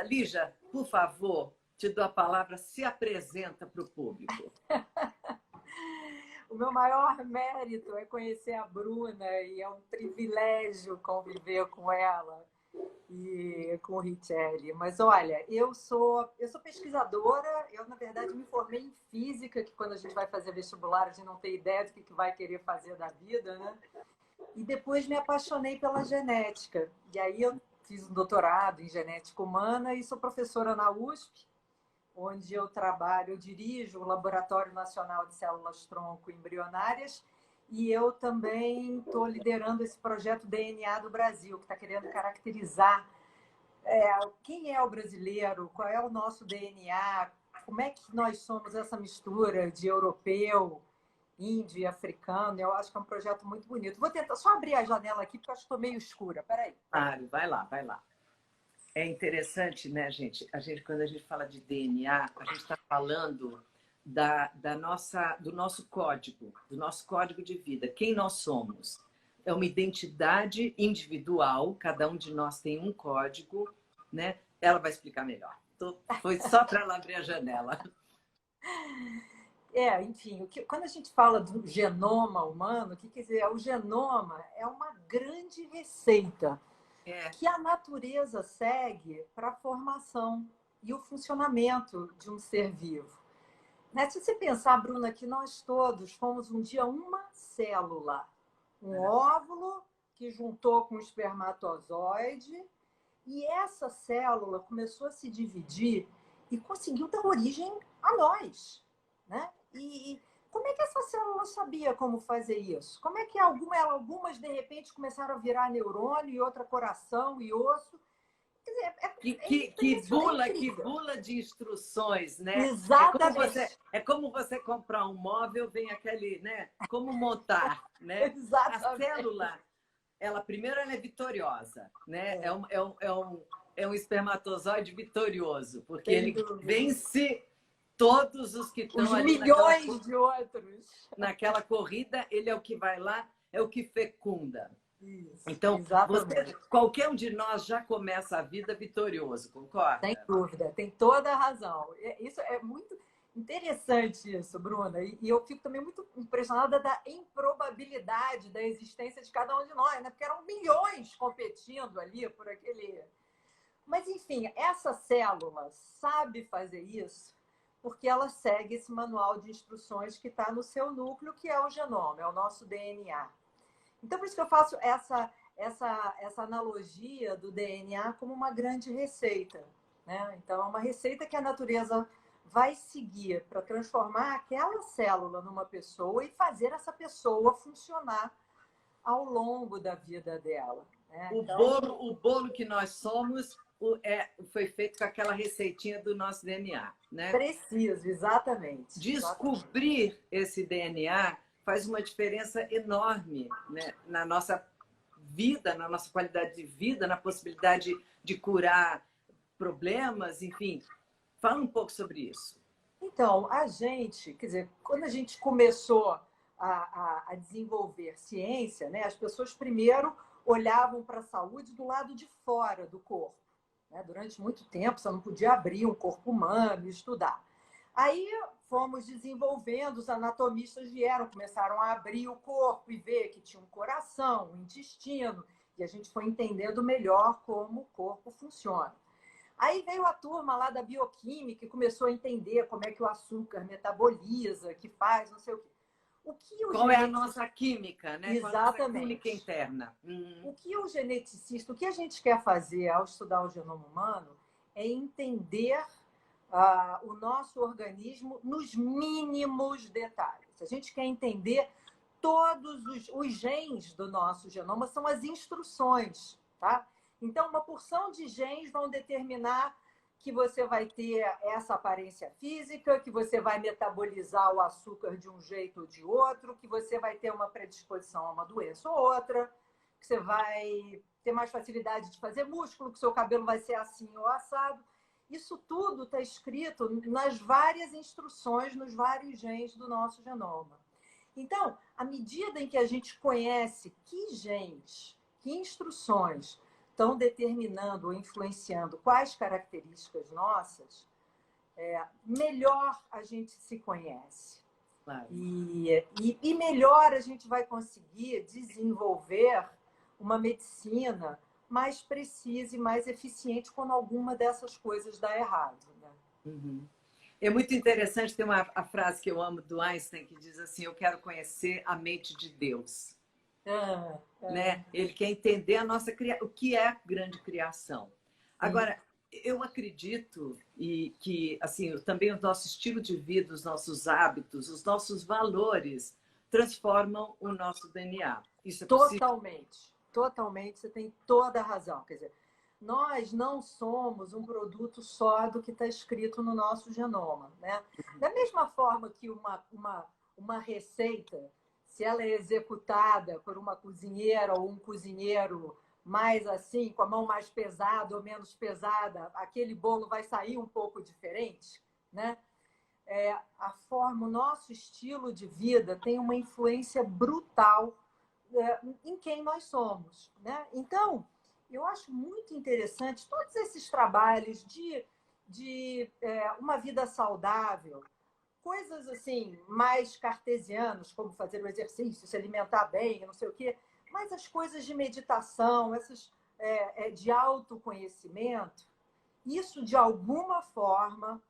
Lígia, por favor, te dou a palavra, se apresenta para o público. O meu maior mérito é conhecer a Bruna e é um privilégio conviver com ela e com o Richelli. Mas olha, eu sou pesquisadora, eu na verdade me formei em física, que quando a gente vai fazer vestibular a gente não tem ideia do que vai querer fazer da vida, né? E depois me apaixonei pela genética. E aí eu fiz um doutorado em genética humana e sou professora na USP, onde eu trabalho, eu dirijo o Laboratório Nacional de Células-Tronco Embrionárias e eu também estou liderando esse projeto DNA do Brasil, que está querendo caracterizar quem é o brasileiro, qual é o nosso DNA, como é que nós somos essa mistura de europeu, índio e africano. Eu acho que é um projeto muito bonito. Vou tentar só abrir a janela aqui, porque eu acho que estou meio escura. Peraí. Vai lá, vai lá. É interessante, né, gente? Quando a gente fala de DNA, a gente está falando do nosso código de vida. Quem nós somos? É uma identidade individual, cada um de nós tem um código, né? Ela vai explicar melhor. Foi só para ela abrir a janela. Enfim, quando a gente fala do genoma humano, o que quer dizer? O genoma é uma grande receita que a natureza segue para a formação e o funcionamento de um ser vivo. Né? Se você pensar, Bruna, que nós todos fomos um dia uma célula, um óvulo que juntou com um espermatozoide, e essa célula começou a se dividir e conseguiu dar origem a nós, né? E como é que essa célula sabia como fazer isso? Como é que algumas de repente começaram a virar neurônio e outra coração e osso? Quer dizer, que bula de instruções, né? Exatamente. É como você comprar um móvel, vem aquele, né? Como montar, né? Exatamente. A célula, primeiro ela é vitoriosa, né? É um espermatozoide vitorioso, porque ele vence todos os que estão ali milhões de outros. Naquela corrida, ele é o que vai lá, é o que fecunda. Isso, então, qualquer um de nós já começa a vida vitorioso, concorda? Sem dúvida, tem toda a razão. Isso é muito interessante, isso, Bruna. E eu fico também muito impressionada da improbabilidade da existência de cada um de nós, né? Porque eram milhões competindo ali por aquele... Mas, enfim, essa célula sabe fazer isso porque ela segue esse manual de instruções que está no seu núcleo, que é o genoma, é o nosso DNA. Então, por isso que eu faço essa analogia do DNA como uma grande receita, né? Então, é uma receita que a natureza vai seguir para transformar aquela célula numa pessoa e fazer essa pessoa funcionar ao longo da vida dela, né? O bolo que nós somos foi feito com aquela receitinha do nosso DNA, né? Preciso, exatamente. Descobrir esse DNA faz uma diferença enorme, né? Na nossa vida, na nossa qualidade de vida, na possibilidade de curar problemas, enfim. Fala um pouco sobre isso. Então, quer dizer, quando a gente começou a desenvolver ciência, né, as pessoas primeiro olhavam para a saúde do lado de fora do corpo. Né? Durante muito tempo, você não podia abrir um corpo humano e estudar. Aí fomos desenvolvendo, os anatomistas começaram a abrir o corpo e ver que tinha um coração, um intestino, e a gente foi entendendo melhor como o corpo funciona. Aí veio a turma lá da bioquímica e começou a entender como é que o açúcar metaboliza, que faz, não sei o quê. Qual é a nossa química, né? Exatamente. Qual é a nossa química interna. O que o geneticista, o que a gente quer fazer ao estudar o genoma humano é entender o nosso organismo nos mínimos detalhes. A gente quer entender todos os genes do nosso genoma, são as instruções, tá? Então, uma porção de genes vão determinar que você vai ter essa aparência física, que você vai metabolizar o açúcar de um jeito ou de outro, que você vai ter uma predisposição a uma doença ou outra, que você vai ter mais facilidade de fazer músculo, que seu cabelo vai ser assim ou assado. Isso tudo está escrito nas várias instruções, nos vários genes do nosso genoma. Então, à medida em que a gente conhece que genes, que instruções estão determinando ou influenciando quais características nossas, melhor a gente se conhece. Claro. E melhor a gente vai conseguir desenvolver uma medicina mais precisa e mais eficiente quando alguma dessas coisas dá errado, né? Uhum. É muito interessante, tem a frase que eu amo do Einstein que diz assim: eu quero conhecer a mente de Deus. Né? Ele quer entender o que é a grande criação. Agora, eu acredito que assim, também o nosso estilo de vida, os nossos hábitos, os nossos valores transformam o nosso DNA. Isso é possível? Totalmente, totalmente, você tem toda a razão. Quer dizer, nós não somos um produto só do que está escrito no nosso genoma, né? Da mesma forma que uma receita, se ela é executada por uma cozinheira ou um cozinheiro mais assim, com a mão mais pesada ou menos pesada, aquele bolo vai sair um pouco diferente, né? O nosso estilo de vida tem uma influência brutal em quem nós somos, né? Então, eu acho muito interessante todos esses trabalhos de uma vida saudável, coisas assim mais cartesianas, como fazer o exercício, se alimentar bem, não sei o quê, mas as coisas de meditação, essas de autoconhecimento, isso de alguma forma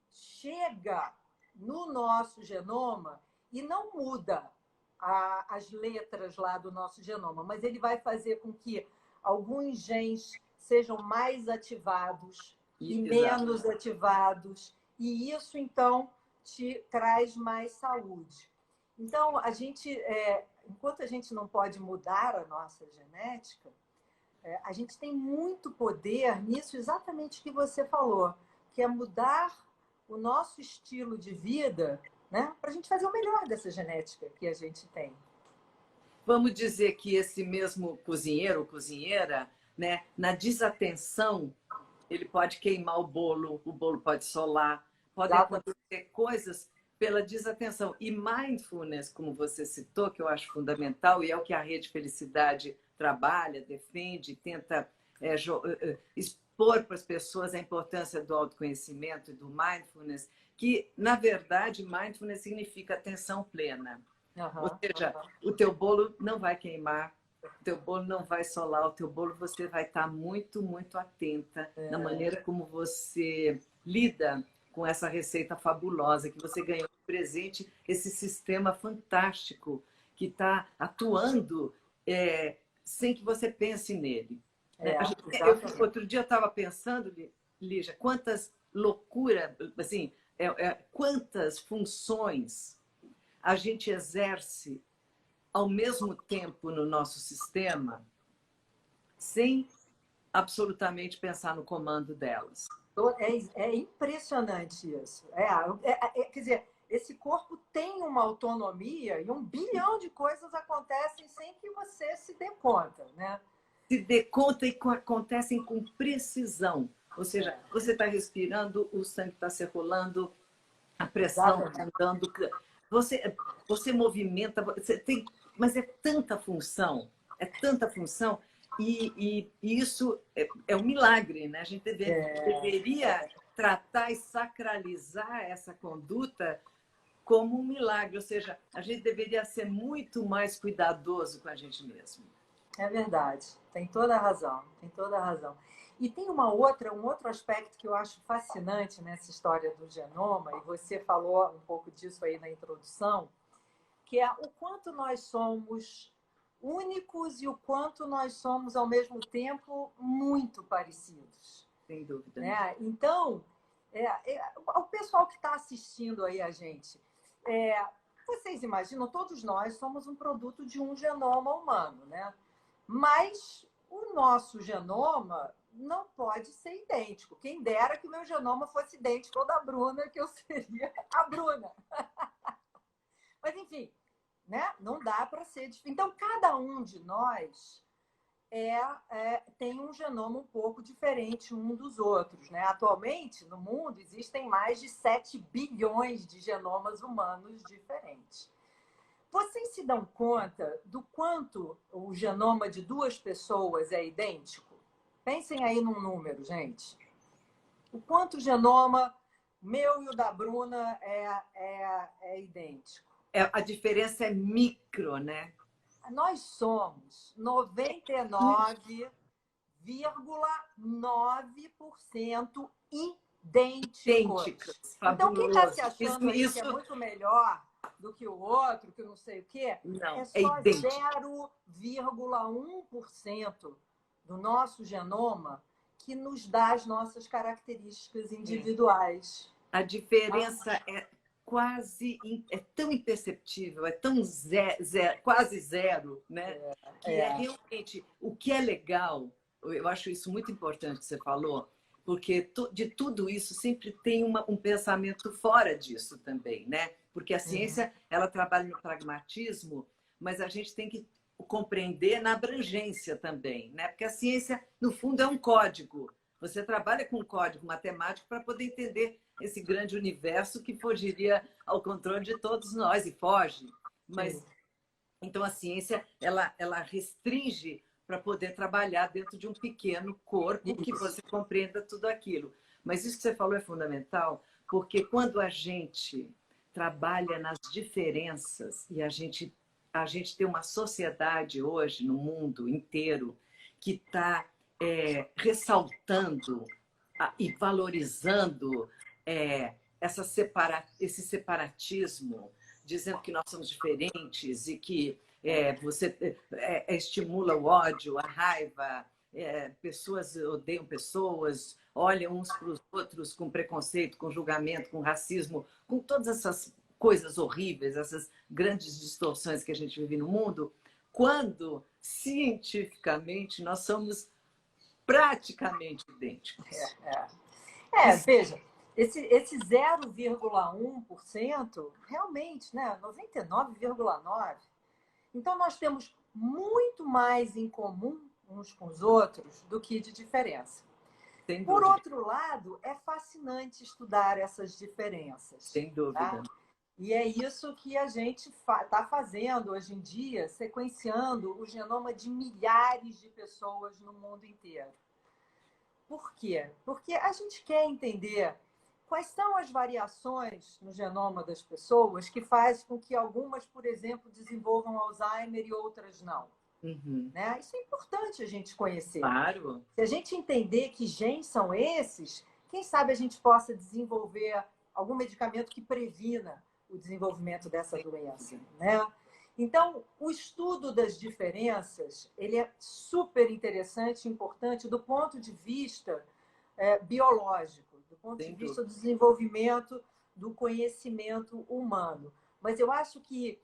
chega no nosso genoma e não muda as letras lá do nosso genoma, mas ele vai fazer com que alguns genes sejam mais ativados e menos ativados, e isso, então, te traz mais saúde. Então, enquanto a gente não pode mudar a nossa genética, a gente tem muito poder nisso, exatamente o que você falou, que é mudar o nosso estilo de vida, né, para a gente fazer o melhor dessa genética que a gente tem. Vamos dizer que esse mesmo cozinheiro ou cozinheira, né, na desatenção, ele pode queimar o bolo pode solar, podem acontecer coisas pela desatenção. E mindfulness, como você citou, que eu acho fundamental, e é o que a Rede Felicidade trabalha, defende, tenta expor para as pessoas a importância do autoconhecimento e do mindfulness, que, na verdade, mindfulness significa atenção plena. Ou seja, o teu bolo não vai queimar, o teu bolo não vai solar, o teu bolo você vai estar muito, muito atenta na maneira como você lida com essa receita fabulosa que você ganhou de presente, esse sistema fantástico que está atuando sem que você pense nele. Outro dia eu estava pensando, Lígia, quantas loucuras, assim, quantas funções a gente exerce ao mesmo tempo no nosso sistema, sem absolutamente pensar no comando delas. É impressionante isso. Quer dizer, esse corpo tem uma autonomia e 1 bilhão de coisas acontecem sem que você se dê conta, né? Se dê conta e acontecem com precisão. Ou seja, você está respirando, o sangue está circulando, a pressão está andando. Você movimenta, você tem, mas é tanta função, e isso é um milagre, né? A gente deveria tratar e sacralizar essa conduta como um milagre, ou seja, a gente deveria ser muito mais cuidadoso com a gente mesmo. É verdade, tem toda a razão, tem toda a razão. E tem um outro aspecto que eu acho fascinante nessa história do genoma, e você falou um pouco disso aí na introdução, que é o quanto nós somos únicos e o quanto nós somos, ao mesmo tempo, muito parecidos. Sem dúvida. Né? Então, o pessoal que está assistindo aí a gente, vocês imaginam, todos nós somos um produto de um genoma humano, né? Mas o nosso genoma não pode ser idêntico. Quem dera que o meu genoma fosse idêntico ao da Bruna, que eu seria a Bruna. Mas, enfim, né? Não dá para ser diferente. Então, cada um de nós tem um genoma um pouco diferente um dos outros. Né? Atualmente, no mundo, existem mais de 7 bilhões de genomas humanos diferentes. Vocês se dão conta do quanto o genoma de 2 pessoas é idêntico? Pensem aí num número, gente. O quanto o genoma meu e o da Bruna é idêntico. A diferença é micro, né? Nós somos 99,9% idênticos. Então, quem está se Fabuloso. achando aí que é muito melhor do que o outro, que não sei o quê, Não, é é só idêntico. 0,1% do nosso genoma que nos dá as nossas características individuais. A diferença é tão imperceptível, é tão quase zero, né? Que é realmente o que é legal. Eu acho isso muito importante que você falou, porque de tudo isso sempre tem um pensamento fora disso também, né? Porque a ciência ela trabalha no pragmatismo, mas a gente tem que compreender na abrangência também, né? Porque a ciência, no fundo, é um código. Você trabalha com um código matemático para poder entender esse grande universo que fugiria ao controle de todos nós, e foge. Mas, então, a ciência, ela restringe para poder trabalhar dentro de um pequeno corpo que você compreenda tudo aquilo. Mas isso que você falou é fundamental, porque quando a gente trabalha nas diferenças e a gente tem uma sociedade hoje, no mundo inteiro, que está ressaltando e valorizando esse separatismo, dizendo que nós somos diferentes e que você estimula o ódio, a raiva, pessoas odeiam pessoas, olham uns para os outros com preconceito, com julgamento, com racismo, com todas essas coisas horríveis, essas grandes distorções que a gente vive no mundo, quando cientificamente nós somos praticamente idênticos. Veja, esse 0,1% realmente, né? 99,9%. Então, nós temos muito mais em comum uns com os outros do que de diferença. Por outro lado, é fascinante estudar essas diferenças. Sem dúvida. Tá? E é isso que a gente está fazendo hoje em dia, sequenciando o genoma de milhares de pessoas no mundo inteiro. Por quê? Porque a gente quer entender quais são as variações no genoma das pessoas que faz com que algumas, por exemplo, desenvolvam Alzheimer e outras não. Né? Isso é importante a gente conhecer. Claro. Se a gente entender que genes são esses, quem sabe a gente possa desenvolver algum medicamento que previna o desenvolvimento dessa doença, né? Então, o estudo das diferenças, ele é super interessante e importante do ponto de vista biológico, do ponto de vista do desenvolvimento do conhecimento humano. Mas eu acho que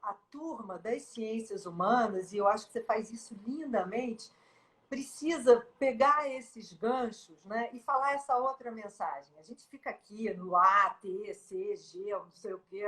a turma das ciências humanas, e eu acho que você faz isso lindamente, precisa pegar esses ganchos, né, e falar essa outra mensagem. A gente fica aqui no A, T, C, G, não sei o quê,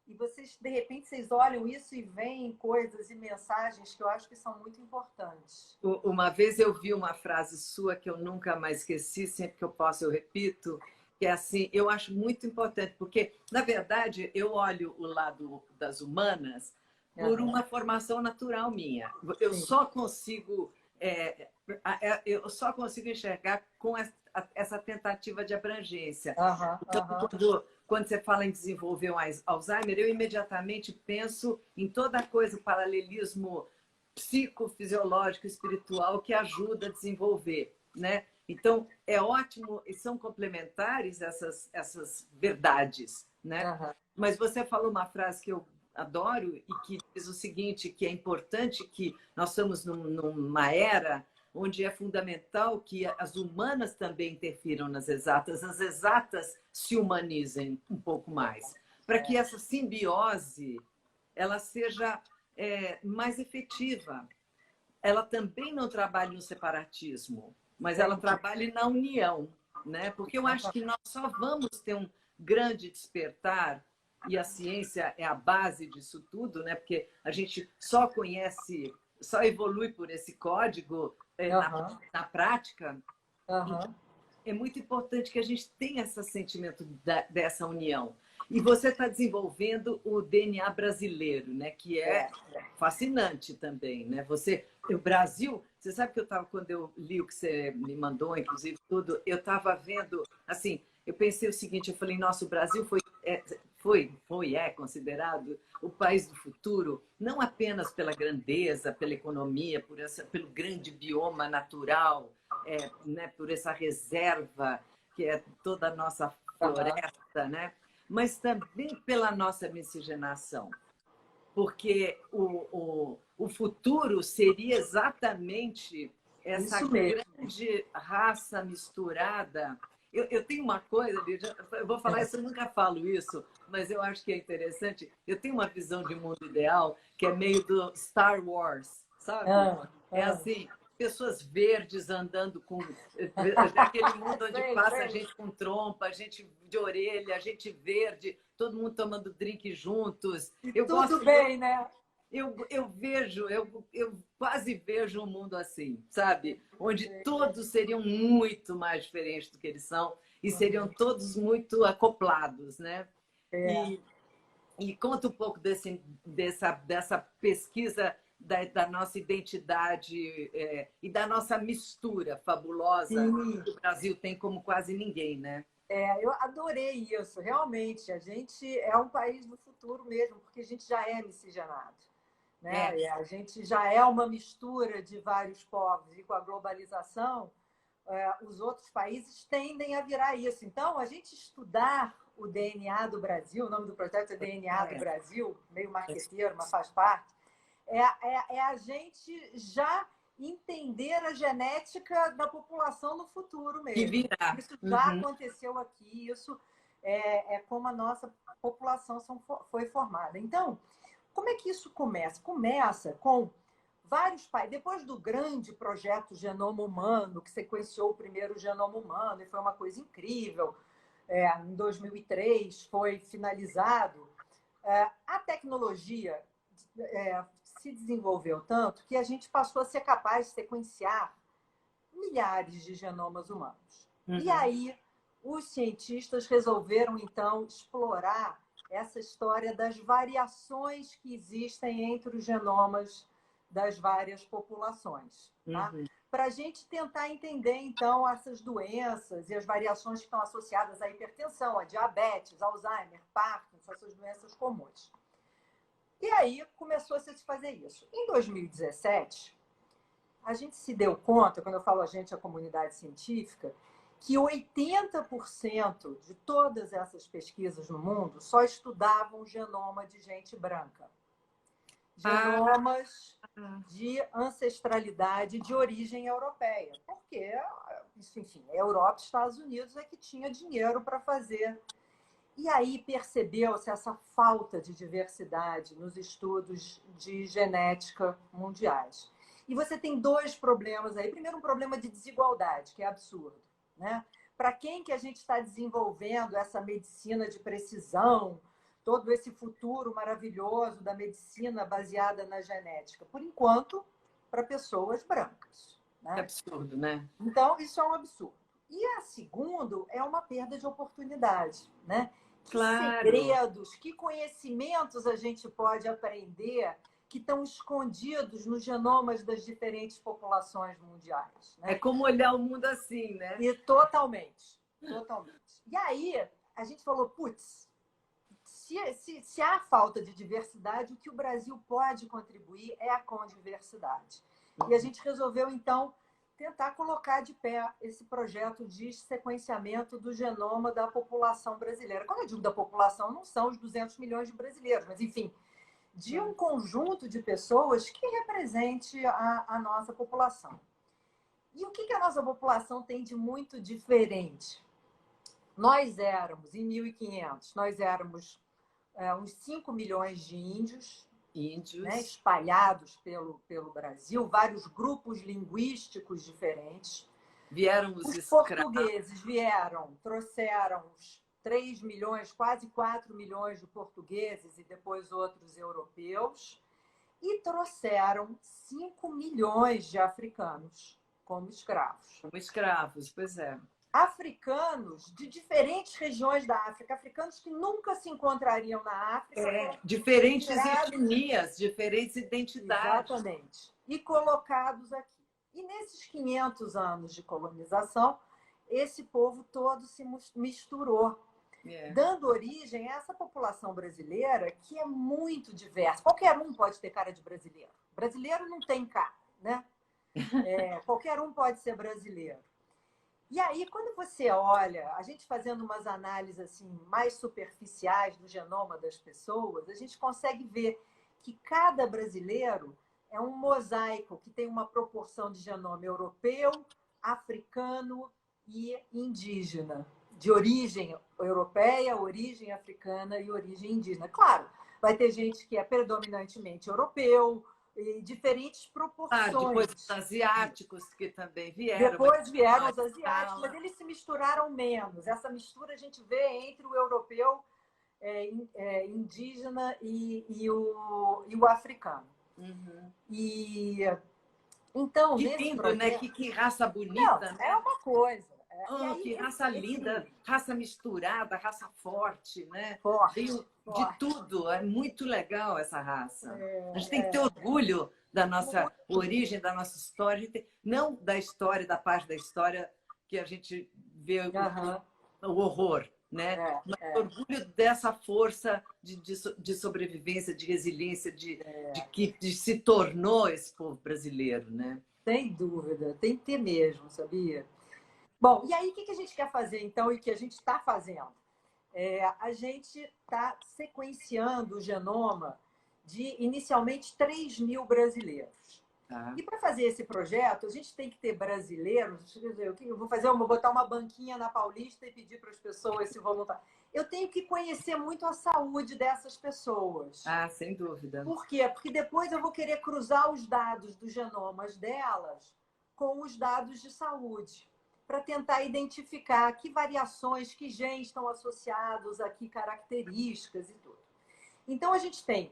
e vocês, de repente, vocês olham isso e veem coisas e mensagens que eu acho que são muito importantes. Uma vez eu vi uma frase sua que eu nunca mais esqueci, sempre que eu posso eu repito, que é assim, eu acho muito importante, porque, na verdade, eu olho o lado das humanas por uma formação natural minha. Eu só consigo enxergar com essa tentativa de abrangência. Então, quando você fala em desenvolver um Alzheimer, eu imediatamente penso em toda a coisa, o paralelismo psicofisiológico, espiritual que ajuda a desenvolver, né? Então, é ótimo e são complementares essas verdades, né? Mas você falou uma frase que eu adoro e que diz o seguinte, que é importante que nós estamos numa era onde é fundamental que as humanas também interfiram nas exatas, as exatas se humanizem um pouco mais, para que essa simbiose ela seja mais efetiva. Ela também não trabalha no separatismo, mas ela trabalha na união, né? Porque eu acho que nós só vamos ter um grande despertar, e a ciência é a base disso tudo, né? Porque a gente só conhece, só evolui por esse código na prática. Então, é muito importante que a gente tenha esse sentimento dessa união. E você está desenvolvendo o DNA brasileiro, né? Que é fascinante também, né? Você O Brasil, você sabe que eu estava, quando eu li o que você me mandou, inclusive tudo, eu estava vendo, assim, eu pensei o seguinte, eu falei, nossa, o Brasil é considerado o país do futuro, não apenas pela grandeza, pela economia, pelo grande bioma natural, né, por essa reserva que é toda a nossa floresta, né, mas também pela nossa miscigenação, porque o futuro seria exatamente essa Isso mesmo. grande raça misturada. Eu tenho uma coisa, Lídia, eu vou falar isso, eu nunca falo isso, mas eu acho que é interessante. Eu tenho uma visão de mundo ideal que é meio do Star Wars, sabe? É assim, pessoas verdes andando com aquele mundo onde Sei, passa sei. gente com trompa, gente de orelha, gente verde, todo mundo tomando drink juntos. E Eu tudo gosto, bem, né? eu vejo, eu quase vejo um mundo assim, sabe? Onde todos seriam muito mais diferentes do que eles são e seriam todos muito acoplados, né? É. E conta um pouco dessa pesquisa da nossa identidade e da nossa mistura fabulosa Sim. que o Brasil tem como quase ninguém, né? Eu adorei isso, realmente. A gente é um país do futuro mesmo, porque a gente já é miscigenado, né? E a gente já é uma mistura de vários povos, e com a globalização, os outros países tendem a virar isso. Então, a gente estudar o DNA do Brasil, o nome do projeto é DNA do Brasil, meio marqueteiro, mas faz parte, é a gente já entender a genética da população no futuro Que mesmo. virá. Isso já aconteceu aqui, isso é como a nossa população foi formada. Então, como é que isso começa? Começa com vários países. Depois do grande projeto Genoma Humano, que sequenciou o primeiro genoma humano, e foi uma coisa incrível, em 2003 foi finalizado, a tecnologia se desenvolveu tanto que a gente passou a ser capaz de sequenciar milhares de genomas humanos. E aí, os cientistas resolveram, então, explorar essa história das variações que existem entre os genomas das várias populações. Tá? Para a gente tentar entender, então, essas doenças e as variações que estão associadas à hipertensão, à diabetes, Alzheimer, Parkinson, essas doenças comuns. E aí começou a se fazer isso. Em 2017, a gente se deu conta, quando eu falo a gente, a comunidade científica, que 80% de todas essas pesquisas no mundo só estudavam genoma de gente branca. Genomas de ancestralidade de origem europeia. Porque, enfim, a Europa e Estados Unidos é que tinha dinheiro para fazer. E aí percebeu-se essa falta de diversidade nos estudos de genética mundiais. E você tem dois problemas aí. Primeiro, um problema de desigualdade, que é absurdo, né? Para quem que a gente está desenvolvendo essa medicina de precisão, todo esse futuro maravilhoso da medicina baseada na genética? Por enquanto, para pessoas brancas. Né? É absurdo, né? Então, isso é um absurdo. E a segundo é uma perda de oportunidade, né? Que segredos, que conhecimentos a gente pode aprender que estão escondidos nos genomas das diferentes populações mundiais. Né? É como olhar o mundo assim, né? E totalmente, totalmente. E aí a gente falou, putz, se há falta de diversidade, o que o Brasil pode contribuir é com diversidade. E a gente resolveu, então, tentar colocar de pé esse projeto de sequenciamento do genoma da população brasileira. Quando eu digo da população, não são os 200 milhões de brasileiros, mas, enfim, de um conjunto de pessoas que represente a nossa população. E o que a nossa população tem de muito diferente? Nós éramos, em 1500, nós éramos uns 5 milhões de índios, né, espalhados pelo Brasil, vários grupos linguísticos diferentes. Vieram os portugueses trouxeram 3 milhões, quase 4 milhões de portugueses e depois outros europeus, e trouxeram 5 milhões de africanos como escravos. Como escravos, pois é. africanos de diferentes regiões da África, africanos que nunca se encontrariam na África. Diferentes etnias, diferentes identidades. Exatamente. E colocados aqui. E nesses 500 anos de colonização, esse povo todo se misturou, dando origem a essa população brasileira que é muito diversa. Qualquer um pode ter cara de brasileiro. Brasileiro não tem cara, né? Qualquer um pode ser brasileiro. E aí, quando você olha, a gente fazendo umas análises assim, mais superficiais do genoma das pessoas, a gente consegue ver que cada brasileiro é um mosaico que tem uma proporção de genoma europeu, africano e indígena, de origem europeia, origem africana e origem indígena. Claro, vai ter gente que é predominantemente europeu, e diferentes proporções. Depois os asiáticos que também vieram. Depois vieram os asiáticos, mas eles se misturaram menos. Essa mistura a gente vê entre o europeu, indígena e o africano. Uhum. Então, que lindo, projeto... né? Que raça bonita. Não, né? É uma coisa. Que raça linda, raça misturada, raça forte, né? Forte. De tudo. É muito legal essa raça. A gente tem que ter orgulho da nossa origem, da nossa história, não da história, da parte da história que a gente vê o horror, né? Mas orgulho dessa força de sobrevivência, de resiliência, de se tornou esse povo brasileiro, né? Sem dúvida, tem que ter mesmo, sabia? Bom, e aí o que a gente quer fazer, então, e que a gente está fazendo? A gente está sequenciando o genoma de, inicialmente, 3.000 brasileiros. E para fazer esse projeto, a gente tem que ter brasileiros. Eu vou botar uma banquinha na Paulista e pedir para as pessoas se voluntar. Eu tenho que conhecer muito a saúde dessas pessoas. Sem dúvida. Por quê? Porque depois eu vou querer cruzar os dados dos genomas delas com os dados de saúde, para tentar identificar que variações, que genes estão associados a que características e tudo. Então, a gente tem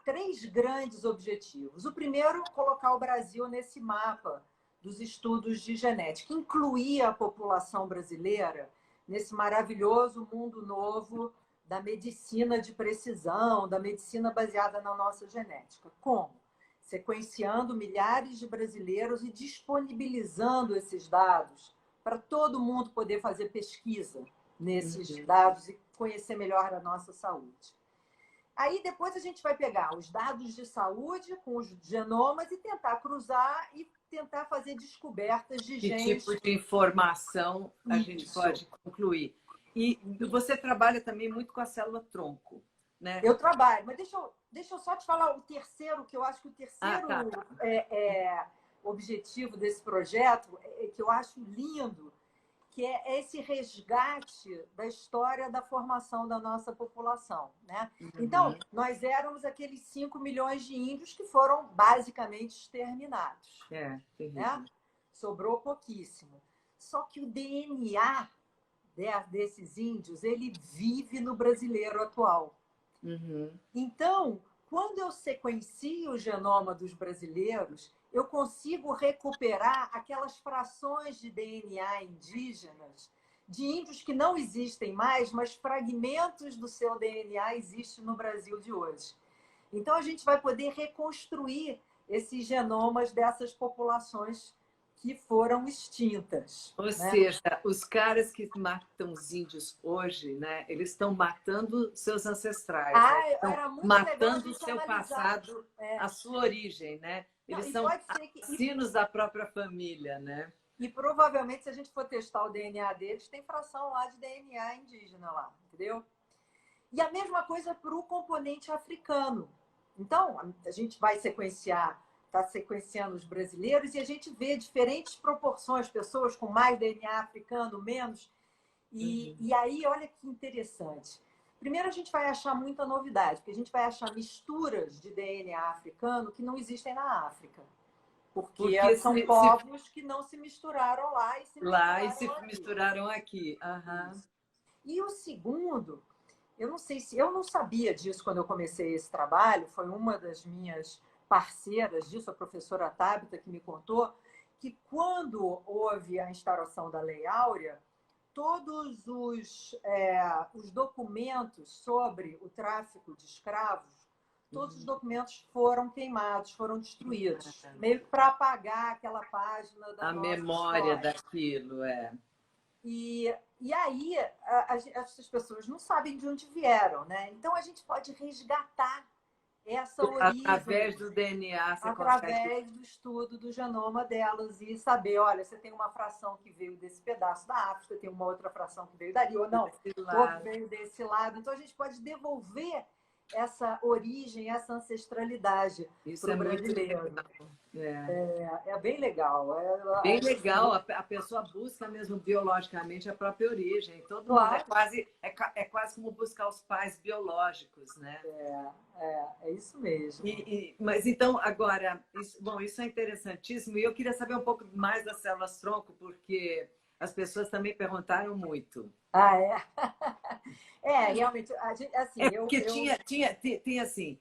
3 grandes objetivos. O primeiro, colocar o Brasil nesse mapa dos estudos de genética, incluir a população brasileira nesse maravilhoso mundo novo da medicina de precisão, da medicina baseada na nossa genética. Como? Sequenciando milhares de brasileiros e disponibilizando esses dados para todo mundo poder fazer pesquisa nesses dados e conhecer melhor a nossa saúde. Aí depois a gente vai pegar os dados de saúde com os genomas e tentar cruzar e tentar fazer descobertas de genes. Que tipo de informação a gente pode concluir? E você trabalha também muito com a célula-tronco, né? Eu trabalho, mas deixa eu só te falar o terceiro, que eu acho que o terceiro objetivo desse projeto, que eu acho lindo, que é esse resgate da história da formação da nossa população, né? Então, nós éramos aqueles 5 milhões de índios que foram basicamente exterminados. Né? Sobrou pouquíssimo. Só que o DNA desses índios, ele vive no brasileiro atual. Então, quando eu sequencio o genoma dos brasileiros, eu consigo recuperar aquelas frações de DNA indígenas de índios que não existem mais, mas fragmentos do seu DNA existem no Brasil de hoje. Então, a gente vai poder reconstruir esses genomas dessas populações que foram extintas. Ou seja, os caras que matam os índios hoje, né, eles estão matando seus ancestrais, era muito matando o seu passado, a sua origem, né? Eles são assassinos da própria família, né? E provavelmente, se a gente for testar o DNA deles, tem fração lá de DNA indígena lá, entendeu? E a mesma coisa para o componente africano. Então, a gente vai sequenciar, está sequenciando os brasileiros e a gente vê diferentes proporções, pessoas com mais DNA africano, menos. E aí, olha que interessante. Primeiro, a gente vai achar muita novidade, porque a gente vai achar misturas de DNA africano que não existem na África. Porque são povos que não se misturaram lá e se misturaram aqui. E o segundo, eu não sabia disso quando eu comecei esse trabalho, foi uma das minhas parceiras disso, a professora Tabita, que me contou, que quando houve a instauração da Lei Áurea, todos os documentos sobre o tráfico de escravos, todos os documentos foram queimados, foram destruídos, meio que para apagar aquela página da nossa memória história. daquilo, E aí, essas pessoas não sabem de onde vieram, né? Então, a gente pode resgatar essa origem através do DNA, você através do estudo do genoma delas e saber, olha, você tem uma fração que veio desse pedaço da África, tem uma outra fração que veio dali, ou não, todo veio desse lado. Então, a gente pode devolver essa origem, essa ancestralidade para o brasileiro. É bem legal. Bem legal, a pessoa busca mesmo biologicamente a própria origem. Todo mundo é quase como buscar os pais biológicos, né? É isso mesmo. Mas então, agora, isso é interessantíssimo. E eu queria saber um pouco mais das células-tronco, porque as pessoas também perguntaram muito. Realmente, assim, porque tinha assim,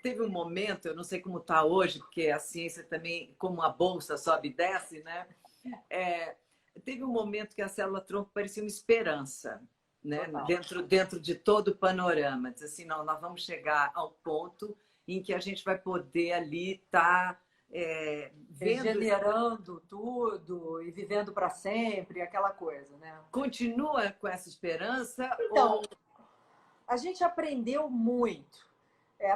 teve um momento, eu não sei como está hoje, porque a ciência também, como a bolsa sobe e desce, né? Teve um momento que a célula-tronco parecia uma esperança, né? Dentro de todo o panorama. Diz assim, não, nós vamos chegar ao ponto em que a gente vai poder ali estar regenerando tudo e vivendo para sempre, aquela coisa, né? Continua com essa esperança? Então, a gente aprendeu muito.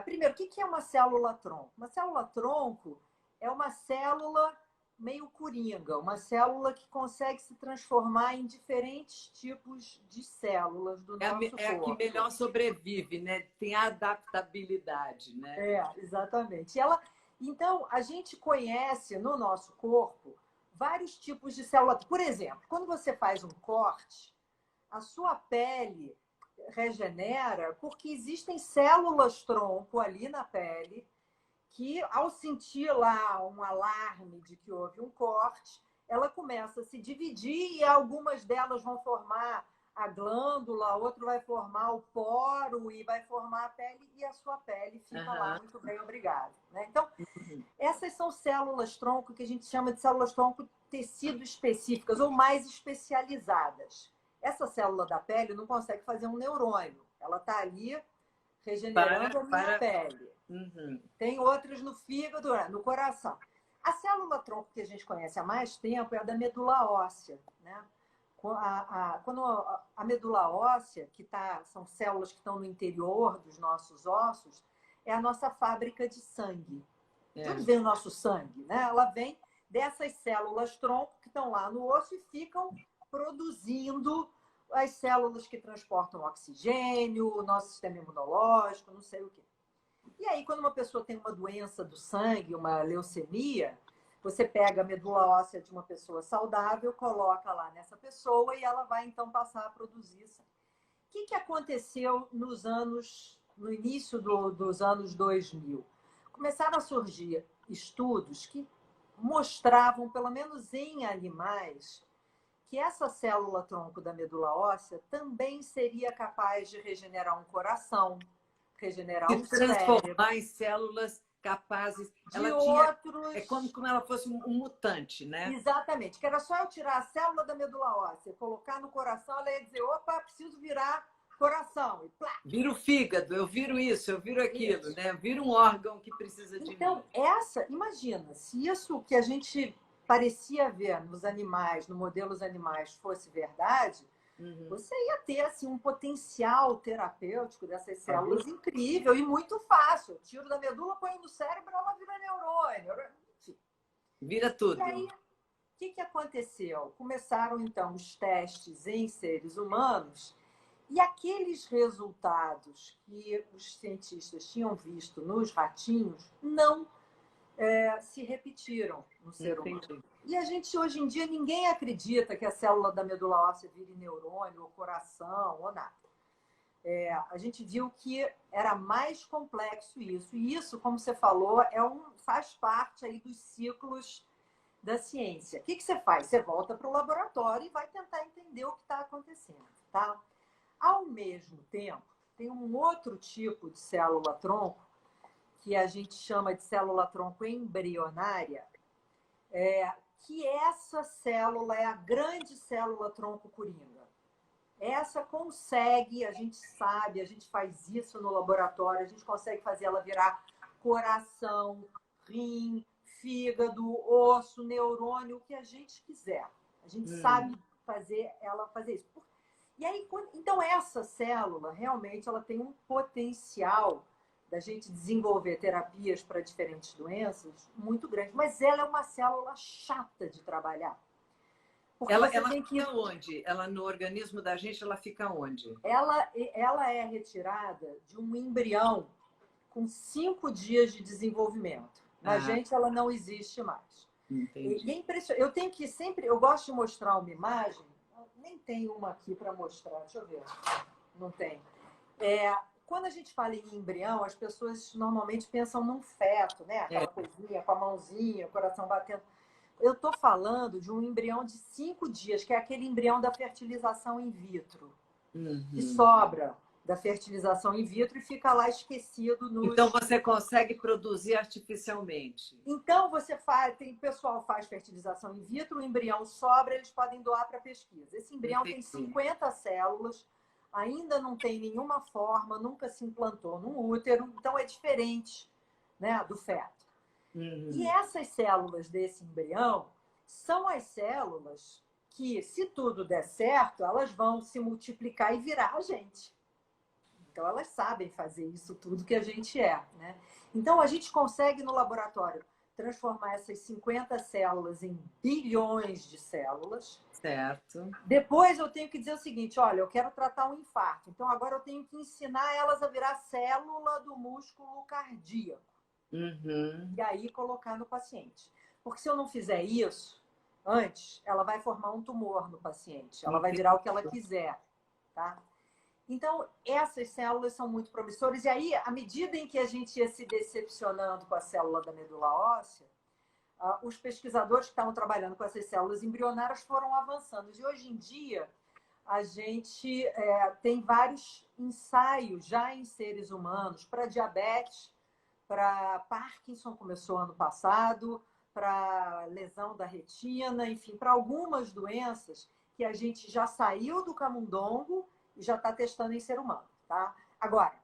Primeiro, o que é uma célula-tronco? Uma célula-tronco é uma célula meio coringa, uma célula que consegue se transformar em diferentes tipos de células do nosso corpo. É a que melhor sobrevive, né? Tem a adaptabilidade, né? Exatamente. Então, a gente conhece no nosso corpo vários tipos de célula. Por exemplo, quando você faz um corte, a sua pele regenera porque existem células-tronco ali na pele que, ao sentir lá um alarme de que houve um corte, ela começa a se dividir e algumas delas vão formar a glândula, outro vai formar o poro e vai formar a pele e a sua pele fica lá muito bem, obrigado. Né? Então, essas são células-tronco que a gente chama de células-tronco tecido específicas ou mais especializadas. Essa célula da pele não consegue fazer um neurônio. Ela está ali regenerando a minha pele. Tem outras no fígado, no coração. A célula-tronco que a gente conhece há mais tempo é a da medula óssea. Né? Quando a medula óssea, são células que estão no interior dos nossos ossos, é a nossa fábrica de sangue. De onde vem o nosso sangue? Né? Ela vem dessas células-tronco que estão lá no osso e ficam produzindo as células que transportam oxigênio, o nosso sistema imunológico, não sei o quê. E aí, quando uma pessoa tem uma doença do sangue, uma leucemia, você pega a medula óssea de uma pessoa saudável, coloca lá nessa pessoa e ela vai, então, passar a produzir sangue. O que aconteceu no início dos anos 2000? Começaram a surgir estudos que mostravam, pelo menos em animais, que essa célula-tronco da medula óssea também seria capaz de regenerar um coração, regenerar um cérebro. Transformar em células capazes de outros... É como ela fosse um mutante, né? Exatamente. Que era só eu tirar a célula da medula óssea, colocar no coração, ela ia dizer, opa, preciso virar coração. E plá. Vira o fígado, eu viro isso, eu viro aquilo, né? Vira um órgão que precisa de mim. Imagina, se isso que a gente parecia ver nos animais, no modelos animais, fosse verdade, você ia ter assim, um potencial terapêutico dessas células incrível e muito fácil. Eu tiro da medula, põe no cérebro, ela vira neurônio. Enfim. Vira tudo. E aí, o que aconteceu? Começaram, então, os testes em seres humanos e aqueles resultados que os cientistas tinham visto nos ratinhos não se repetiram no ser humano. E a gente, hoje em dia, ninguém acredita que a célula da medula óssea vire neurônio, ou coração, ou nada. A gente viu que era mais complexo isso. E isso, como você falou, faz parte aí dos ciclos da ciência. O que você faz? Você volta para o laboratório e vai tentar entender o que está acontecendo. Tá? Ao mesmo tempo, tem um outro tipo de célula-tronco que a gente chama de célula-tronco embrionária, que essa célula é a grande célula tronco-coringa. Essa consegue, a gente sabe, a gente faz isso no laboratório, a gente consegue fazer ela virar coração, rim, fígado, osso, neurônio, o que a gente quiser. A gente sabe fazer ela fazer isso. E aí, então, essa célula, realmente, ela tem um potencial da gente desenvolver terapias para diferentes doenças muito grande. Mas ela é uma célula chata de trabalhar. Porque ela fica onde? Ela no organismo da gente, ela fica onde? Ela é retirada de um embrião com 5 dias de desenvolvimento. Na gente, ela não existe mais. Entendi. E é impressionante. Eu tenho que sempre... Eu gosto de mostrar uma imagem. Nem tem uma aqui para mostrar. Deixa eu ver. Não tem. Quando a gente fala em embrião, as pessoas normalmente pensam num feto, né? Aquela coisinha com a mãozinha, o coração batendo. Eu estou falando de um embrião de 5 dias, que é aquele embrião da fertilização in vitro, que sobra da fertilização in vitro e fica lá esquecido nos... Então, você consegue produzir artificialmente? Então, o pessoal faz fertilização in vitro, o embrião sobra, eles podem doar para pesquisa. Esse embrião tem 50 células, ainda não tem nenhuma forma, nunca se implantou no útero, então é diferente, né, do feto. E essas células desse embrião são as células que, se tudo der certo, elas vão se multiplicar e virar a gente. Então, elas sabem fazer isso tudo que a gente é, né? Então, a gente consegue, no laboratório, transformar essas 50 células em bilhões de células. Certo. Depois, eu tenho que dizer o seguinte, olha, eu quero tratar um infarto. Então, agora eu tenho que ensinar elas a virar célula do músculo cardíaco. E aí colocar no paciente. Porque se eu não fizer isso antes, ela vai formar um tumor no paciente. Ela vai virar o que ela quiser, tá? Então, essas células são muito promissoras. E aí, à medida em que a gente ia se decepcionando com a célula da medula óssea, os pesquisadores que estavam trabalhando com essas células embrionárias foram avançando. E hoje em dia, a gente tem vários ensaios já em seres humanos para diabetes, para Parkinson, começou ano passado, para lesão da retina, enfim, para algumas doenças que a gente já saiu do camundongo e já está testando em ser humano, tá? Agora,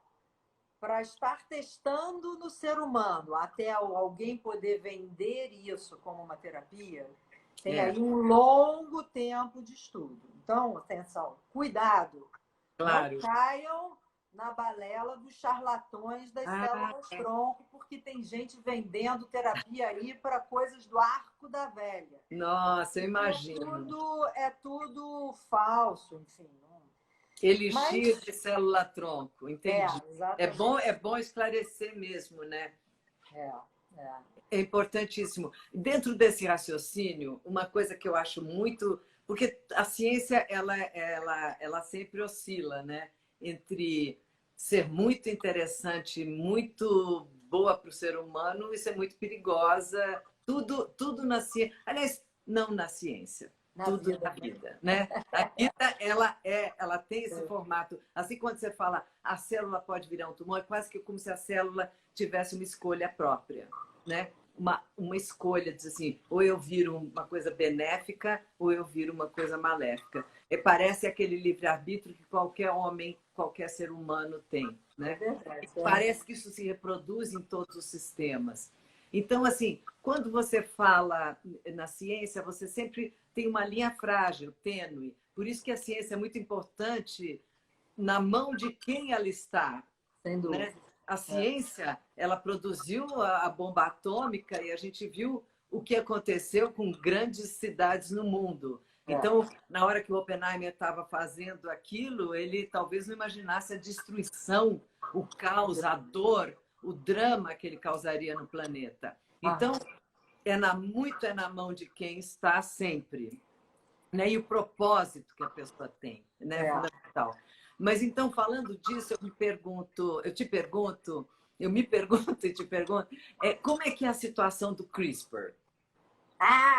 para estar testando no ser humano, até alguém poder vender isso como uma terapia, tem aí um longo tempo de estudo. Então, atenção, cuidado. Claro. Não caiam na balela dos charlatões das células tronco, porque tem gente vendendo terapia aí para coisas do arco da velha. Nossa, eu imagino. É tudo falso, enfim. Elixir de célula-tronco, entendi. Exatamente. É bom esclarecer mesmo, né? É importantíssimo. Dentro desse raciocínio, uma coisa que eu acho muito... Porque a ciência, ela sempre oscila, né? Entre ser muito interessante, muito boa para o ser humano e ser muito perigosa. Tudo na ciência. Aliás, não na ciência. Tudo na vida, né? A vida, ela tem esse formato. Assim, quando você fala a célula pode virar um tumor, é quase que como se a célula tivesse uma escolha própria, né? Uma escolha, diz assim, ou eu viro uma coisa benéfica ou eu viro uma coisa maléfica. Parece aquele livre-arbítrio que qualquer homem, qualquer ser humano tem, né? Parece que isso se reproduz em todos os sistemas. Então, assim, quando você fala na ciência, você sempre tem uma linha frágil, tênue. Por isso que a ciência é muito importante na mão de quem ela está. Sem dúvida. Né? A ciência, ela produziu a bomba atômica e a gente viu o que aconteceu com grandes cidades no mundo. Então, na hora que o Oppenheimer estava fazendo aquilo, ele talvez não imaginasse a destruição, o caos, a dor, o drama que ele causaria no planeta. Então, muito é na mão de quem está sempre. Né? E o propósito que a pessoa tem, né? É fundamental. Mas então, falando disso, eu me pergunto e te pergunto, como é que é a situação do CRISPR?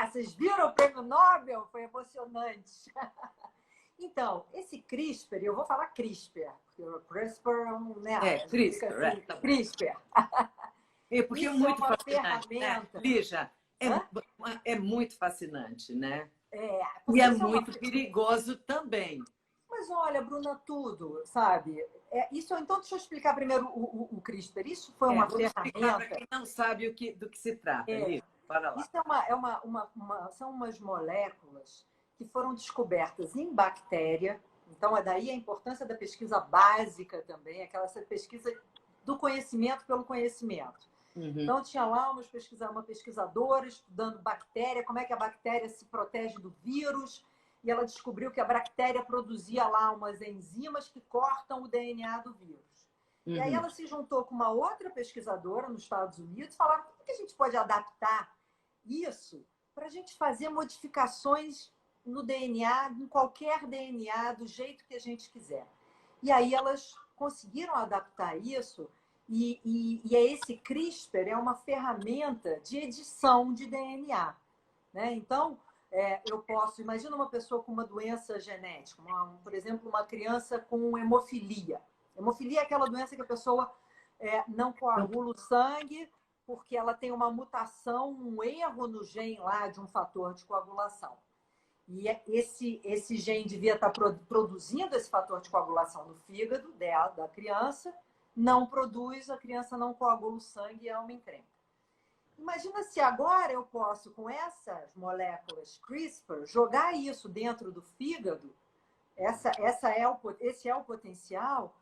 Vocês viram o prêmio Nobel? Foi emocionante. Então, esse CRISPR, eu vou falar CRISPR, porque o CRISPR, né? CRISPR. CRISPR. Porque é muito fascinante, né? Lígia, É, Hã? é muito fascinante, né? E Porque é isso é uma. muito perigoso também. Mas olha, Bruna, tudo, sabe? Isso, então, deixa eu explicar primeiro o CRISPR. Isso foi uma Vamos explicar para ferramenta. quem não sabe do que se trata, É, Lívia. Bora lá. isso são umas moléculas que foram descobertas em bactéria. Então, é daí a importância da pesquisa básica também, aquela pesquisa do conhecimento pelo conhecimento. Uhum, Então, tinha lá uma pesquisadora estudando bactéria, como é que a bactéria se protege do vírus, e ela descobriu que a bactéria produzia lá umas enzimas que cortam o DNA do vírus. E aí uhum, ela se juntou com uma outra pesquisadora nos Estados Unidos, falaram como que a gente pode adaptar isso para a gente fazer modificações no DNA, em qualquer DNA, do jeito que a gente quiser. E aí elas conseguiram adaptar isso e esse CRISPR é uma ferramenta de edição de DNA. Né? Então, eu posso, imagina uma pessoa com uma doença genética, por exemplo, uma criança com hemofilia. Hemofilia é aquela doença que a pessoa não coagula o sangue porque ela tem uma mutação, um erro no gene lá de um fator de coagulação. E esse gene devia estar produzindo esse fator de coagulação no fígado dela, da criança, não produz, a criança não coagula o sangue e é uma encrenca. Imagina se agora eu posso, com essas moléculas CRISPR, jogar isso dentro do fígado, esse é o potencial,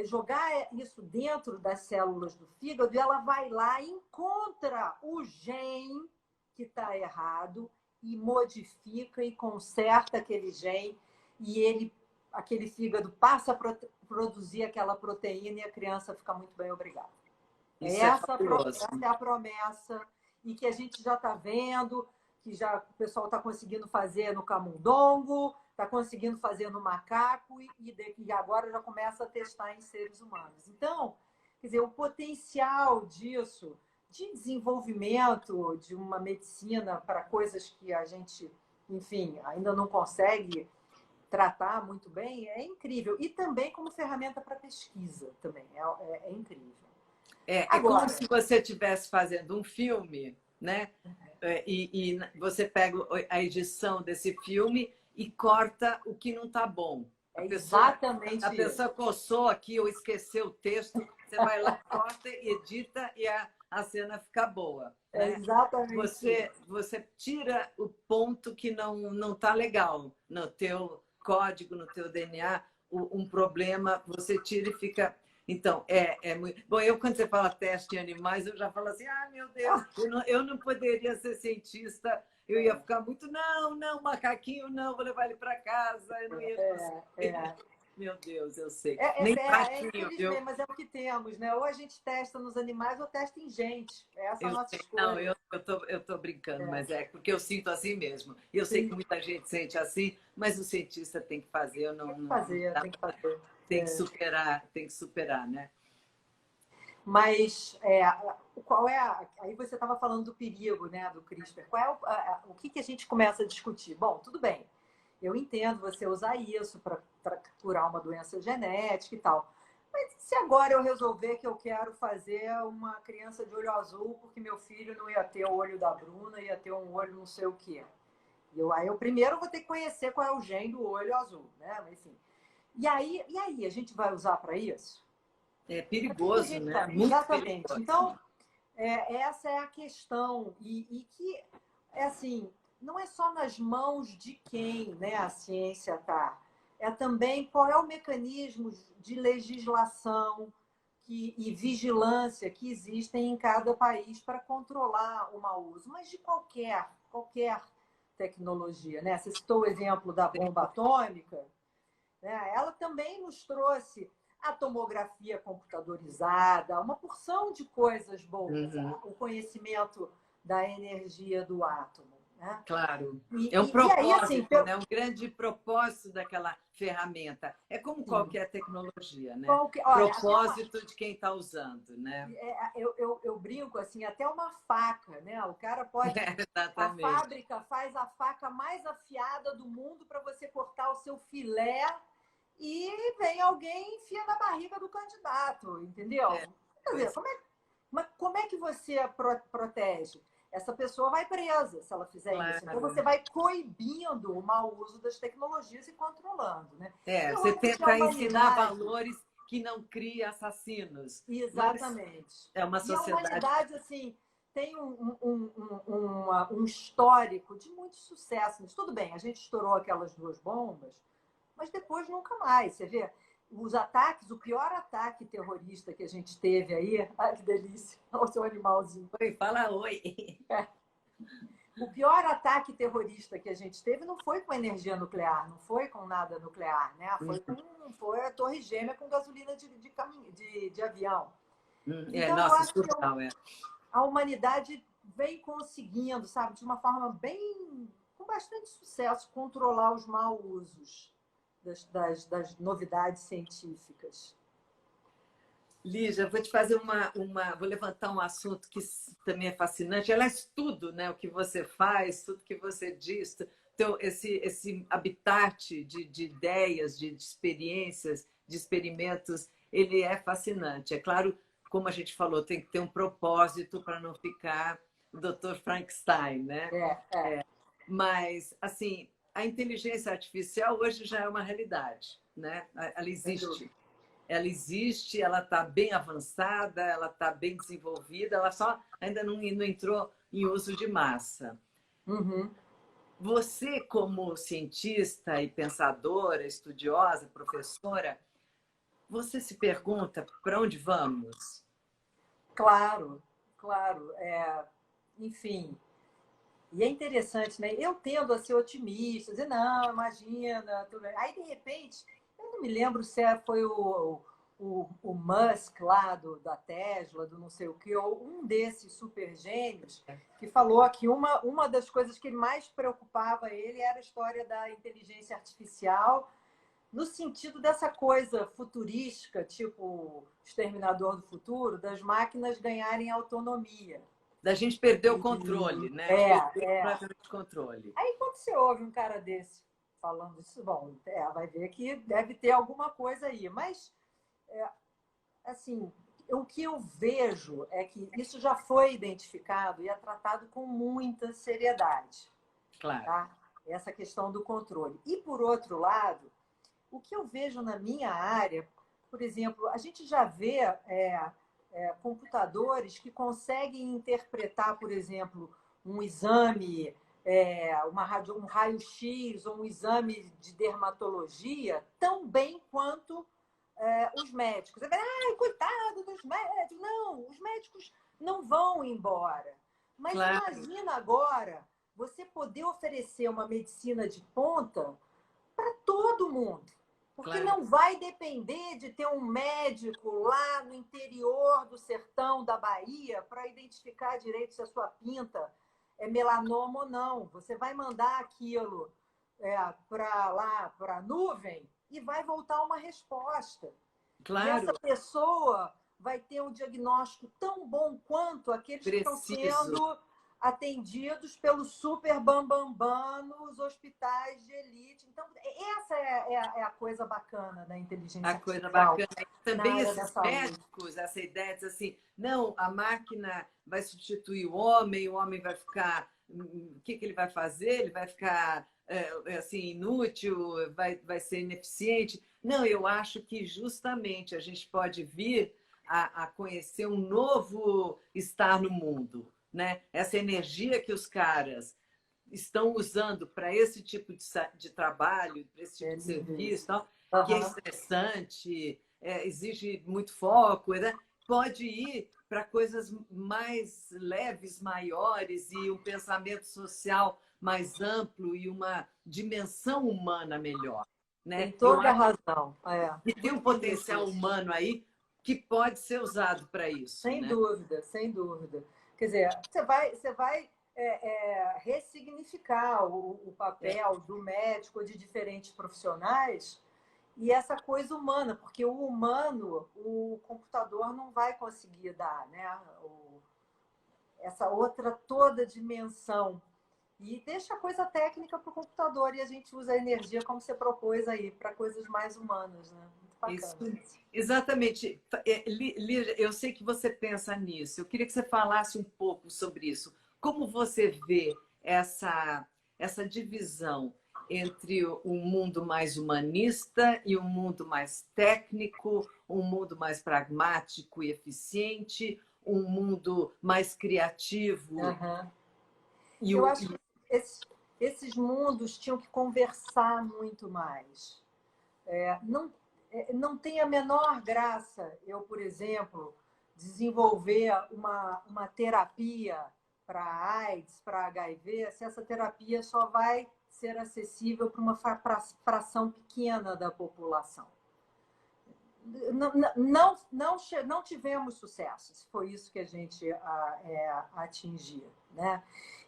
jogar isso dentro das células do fígado e ela vai lá e encontra o gene que está errado e modifica e conserta aquele gene e aquele fígado passa a produzir aquela proteína e a criança fica muito bem, obrigada. isso é fabuloso. Essa é a promessa e que a gente já está vendo, que já o pessoal está conseguindo fazer no camundongo, está conseguindo fazer no macaco e agora já começa a testar em seres humanos. Então, quer dizer, o potencial disso, de desenvolvimento de uma medicina para coisas que a gente, enfim, ainda não consegue tratar muito bem, é incrível. E também como ferramenta para pesquisa, também, é incrível. É como Agora, se você estivesse fazendo um filme, né? E você pega a edição desse filme e corta o que não está bom. é A exatamente isso. pessoa coçou aqui ou esqueceu o texto, você vai lá, corta, edita e a cena fica boa. É Né? exatamente isso. Você tira o ponto que não está legal no teu código, no teu DNA, um problema, você tira e fica. Então, é muito. Bom, quando você fala teste em animais, eu já falo assim: ah, meu Deus, eu não poderia ser cientista, eu ia ficar muito. Não, não, macaquinho, não, vou levar ele para casa, eu não ia conseguir. É. Meu Deus, eu sei. É, Nem é, é, ratinho, infelizmente, viu? mas é o que temos, né? Ou a gente testa nos animais ou testa em gente. Essa é a Eu nossa sei. Não, escolha. eu tô brincando, É, mas é porque eu sinto assim mesmo. E eu sei que tem, muita gente sente assim, mas o cientista tem que fazer, eu tem que não fazer, dá, tem que fazer. É. tem que superar, né? Mas qual é aí você estava falando do perigo, né, do CRISPR. Qual é o que a gente começa a discutir? Bom, tudo bem. Eu entendo você usar isso para curar uma doença genética e tal. Mas se agora eu resolver que eu quero fazer uma criança de olho azul porque meu filho não ia ter o olho da Bruna, ia ter um olho não sei o quê. Aí eu primeiro vou ter que conhecer qual é o gene do olho azul, né? Mas, enfim. E aí, a gente vai usar para isso? É Para que a perigoso, gente né? vai? Muito Exatamente. perigoso. Então, essa é a questão. E que, é assim, não é só nas mãos de quem, né, a ciência está. É também qual é o mecanismo de legislação e vigilância que existem em cada país para controlar o mau uso, mas de qualquer tecnologia. Né? Você citou o exemplo da bomba atômica, né? Ela também nos trouxe a tomografia computadorizada, uma porção de coisas boas, Uhum, o conhecimento da energia do átomo. Né? claro. E, É um e, e aí, assim, propósito, né? Um grande propósito daquela ferramenta. É como sim, qualquer tecnologia, né? olha, Propósito de quem está usando, né? eu brinco assim, até uma faca, né? O cara pode. A Exatamente. fábrica faz a faca mais afiada do mundo para você cortar o seu filé e vem alguém e enfia na barriga do candidato, entendeu? É, Quer dizer, pois como é que você protege? essa pessoa vai presa se ela fizer isso. Então, você vai coibindo o mau uso das tecnologias e controlando, né? Você tenta ensinar valores que não criem assassinos. Exatamente. É uma sociedade... E a humanidade, assim, tem um histórico de muito sucesso. Mas tudo bem, a gente estourou aquelas 2 bombas, mas depois nunca mais. Você vê, os ataques, o pior ataque terrorista que a gente teve aí... Ai, que delícia! Olha o seu animalzinho. Oi, fala oi. O pior ataque terrorista que a gente teve não foi com energia nuclear, não foi com nada nuclear, né? Foi a Torre Gêmea com gasolina de avião. Então, nossa, eu acho surreal, que a humanidade vem conseguindo, sabe, de uma forma com bastante sucesso, controlar os maus usos das novidades científicas. Lígia, vou te fazer vou levantar um assunto que também é fascinante. Aliás, tudo, né? O que você faz, tudo que você diz, esse habitat de ideias, de experiências, de experimentos, ele é fascinante. É claro, como a gente falou, tem que ter um propósito para não ficar o Dr. Frankenstein, né? Mas, assim, a inteligência artificial hoje já é uma realidade, né? Ela existe. Ela existe, ela está bem avançada, ela está bem desenvolvida, ela só ainda não entrou em uso de massa. Você, como cientista e pensadora, estudiosa, professora, você se pergunta para onde vamos? Claro, claro. Enfim, e é interessante, né? Eu tendo a ser otimista, dizer, não, imagina, tudo bem. Aí, de repente, eu não me lembro se foi o Musk lá da Tesla, do não sei o quê, ou um desses super gênios, que falou que uma das coisas que mais preocupava ele era a história da inteligência artificial, no sentido dessa coisa futurística, tipo Exterminador do Futuro, das máquinas ganharem autonomia. Da gente perder o controle, né? Perder o controle. Aí, quando você ouve um cara desse falando isso, bom, vai ver que deve ter alguma coisa aí. Mas, assim, o que eu vejo é que isso já foi identificado e é tratado com muita seriedade. Claro. Tá? Essa questão do controle. E, por outro lado, o que eu vejo na minha área, por exemplo, a gente já vê computadores que conseguem interpretar, por exemplo, um exame, um raio-x ou um exame de dermatologia tão bem quanto os médicos. Ai, coitado dos médicos! Não, os médicos não vão embora. Mas imagina agora você poder oferecer uma medicina de ponta para todo mundo. Porque não vai depender de ter um médico lá no interior do sertão da Bahia para identificar direito se a sua pinta é melanoma ou não. Você vai mandar aquilo para lá, para a nuvem, e vai voltar uma resposta. Claro. E essa pessoa vai ter um diagnóstico tão bom quanto aqueles que estão sendo atendidos pelo super bambambam nos hospitais de elite. Então, essa é a coisa bacana da inteligência artificial. A coisa bacana. Também esses médicos, essa ideia de assim, não, a máquina vai substituir o homem vai ficar... O que ele vai fazer? Ele vai ficar assim, inútil, vai ser ineficiente. Não, eu acho que justamente a gente pode vir a conhecer um novo estar no mundo. Né? Essa energia que os caras estão usando para esse tipo de trabalho, para esse tipo de serviço, que é estressante, exige muito foco, né? Pode ir para coisas mais leves, maiores, e um pensamento social mais amplo e uma dimensão humana melhor. Né? Tem toda a razão. E tem um potencial humano aí que pode ser usado para isso. Sem né? dúvida, sem dúvida. Quer dizer, você vai ressignificar o papel do médico, de diferentes profissionais, e essa coisa humana, porque o humano, o computador não vai conseguir dar, né? Essa outra toda dimensão. E deixa a coisa técnica para o computador, e a gente usa a energia, como você propôs aí, para coisas mais humanas, né? Muito bacana. Isso, exatamente. Lígia, eu sei que você pensa nisso. Eu queria que você falasse um pouco sobre isso. Como você vê essa divisão entre um mundo mais humanista e um mundo mais técnico, um mundo mais pragmático e eficiente, um mundo mais criativo? Uhum. E Eu acho que esses mundos tinham que conversar muito mais. Não tem a menor graça eu, por exemplo, desenvolver uma terapia para AIDS, para HIV, se essa terapia só vai ser acessível para uma fração pequena da população. Não tivemos sucesso, se foi isso que a gente atingia, né?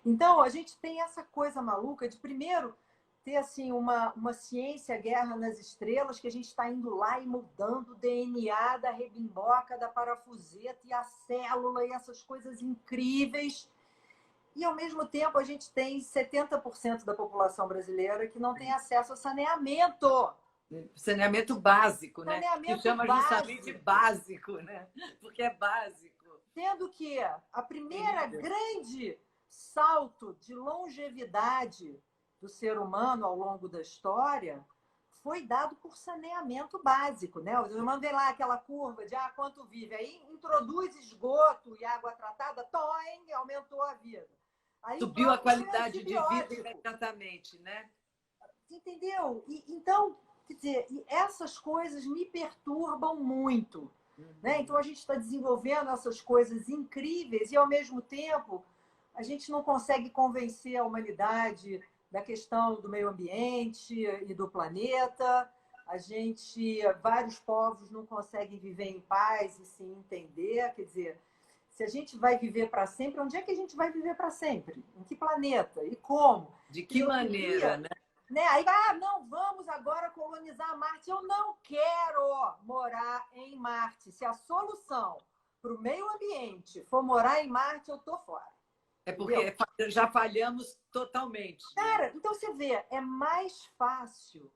Então, a gente tem essa coisa maluca de, primeiro, ter assim, uma ciência guerra nas estrelas, que a gente está indo lá e mudando o DNA da rebimboca, da parafuseta e a célula e essas coisas incríveis. E, ao mesmo tempo, a gente tem 70% da população brasileira que não tem acesso a saneamento. saneamento básico, né? Que Saneamento chama justamente básico, né? Porque é básico. Sendo que a primeira grande salto de longevidade do ser humano ao longo da história foi dado por saneamento básico, né? O ser humano vem lá aquela curva de quanto vive, aí introduz esgoto e água tratada, toing, aumentou a vida. Aí subiu a qualidade de vida imediatamente, né? Entendeu? Então, quer dizer, essas coisas me perturbam muito. Né? Então, a gente está desenvolvendo essas coisas incríveis e, ao mesmo tempo, a gente não consegue convencer a humanidade da questão do meio ambiente e do planeta. Vários povos não conseguem viver em paz e se entender. Quer dizer, se a gente vai viver para sempre, onde é que a gente vai viver para sempre? Em que planeta? E como? De que maneira, né? Aí, não, vamos agora colonizar Marte. Eu não quero morar em Marte. Se a solução para o meio ambiente for morar em Marte, eu tô fora. É porque entendeu? Já falhamos totalmente. Cara, então você vê, é mais fácil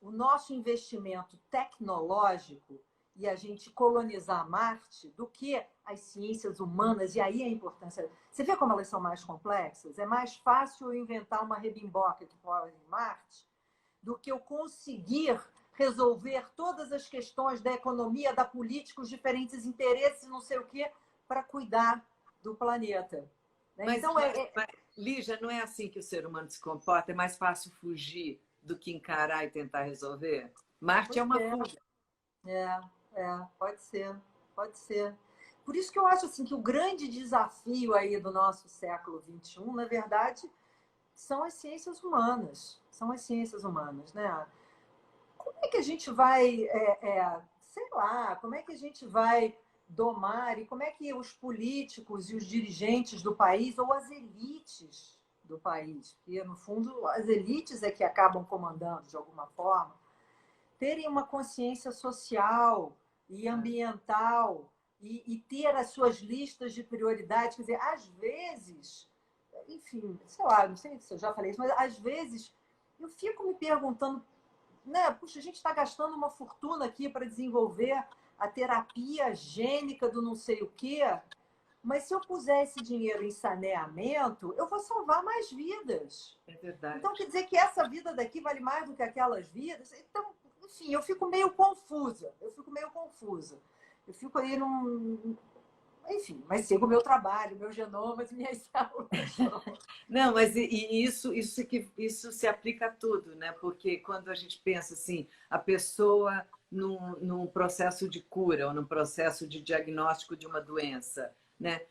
o nosso investimento tecnológico e a gente colonizar Marte do que as ciências humanas, e aí a importância. Você vê como elas são mais complexas? É mais fácil eu inventar uma rebimboca que pode em Marte do que eu conseguir resolver todas as questões da economia, da política, os diferentes interesses, não sei o quê, para cuidar do planeta. Mas, então, Lígia, não é assim que o ser humano se comporta? É mais fácil fugir do que encarar e tentar resolver? Marte é uma fuga. Pode ser, pode ser. Por isso que eu acho assim, que o grande desafio aí do nosso século XXI, na verdade, são as ciências humanas. São as ciências humanas, né? Como é que a gente vai, sei lá, como é que a gente vai domar e como é que os políticos e os dirigentes do país, ou as elites do país, porque, no fundo, as elites é que acabam comandando de alguma forma, terem uma consciência social e ambiental e ter as suas listas de prioridades. Quer dizer, às vezes, enfim, sei lá, não sei se eu já falei isso, mas às vezes eu fico me perguntando, né, puxa, a gente está gastando uma fortuna aqui para desenvolver a terapia gênica do não sei o quê, mas se eu puser esse dinheiro em saneamento, eu vou salvar mais vidas. É verdade. Então, quer dizer que essa vida daqui vale mais do que aquelas vidas? Então, enfim, eu fico meio confusa. Eu fico aí num... Enfim, mas sigo o meu trabalho, meu genoma, as minhas células. Não, mas isso se aplica a tudo, né? Porque quando a gente pensa assim, a pessoa num processo de cura ou num processo de diagnóstico de uma doença, né?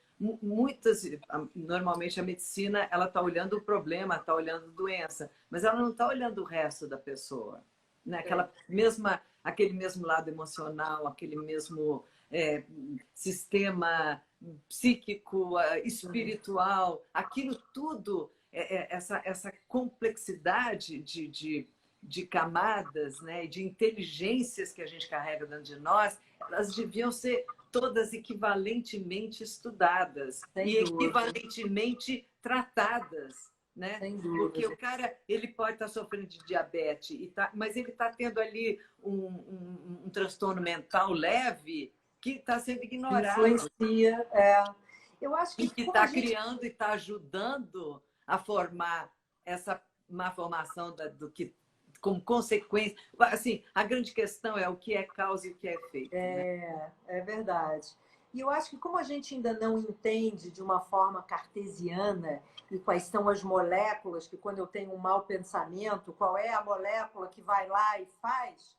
Normalmente a medicina, ela está olhando o problema, está olhando a doença, mas ela não está olhando o resto da pessoa, né? Aquele mesmo lado emocional, aquele mesmo sistema psíquico, espiritual, aquilo tudo, essa complexidade de camadas, né, de inteligências que a gente carrega dentro de nós, elas deviam ser todas equivalentemente estudadas e equivalentemente tratadas, né? Porque o cara, ele pode estar sofrendo de diabetes, mas ele está tendo ali um transtorno mental leve que está sendo ignorado. Influencia, Eu acho E que que como a está gente... criando e está ajudando a formar essa má formação do que, como consequência. Assim, a grande questão é o que é causa e o que é efeito. Né? É verdade. E eu acho que como a gente ainda não entende de uma forma cartesiana e quais são as moléculas, que quando eu tenho um mau pensamento, qual é a molécula que vai lá e faz,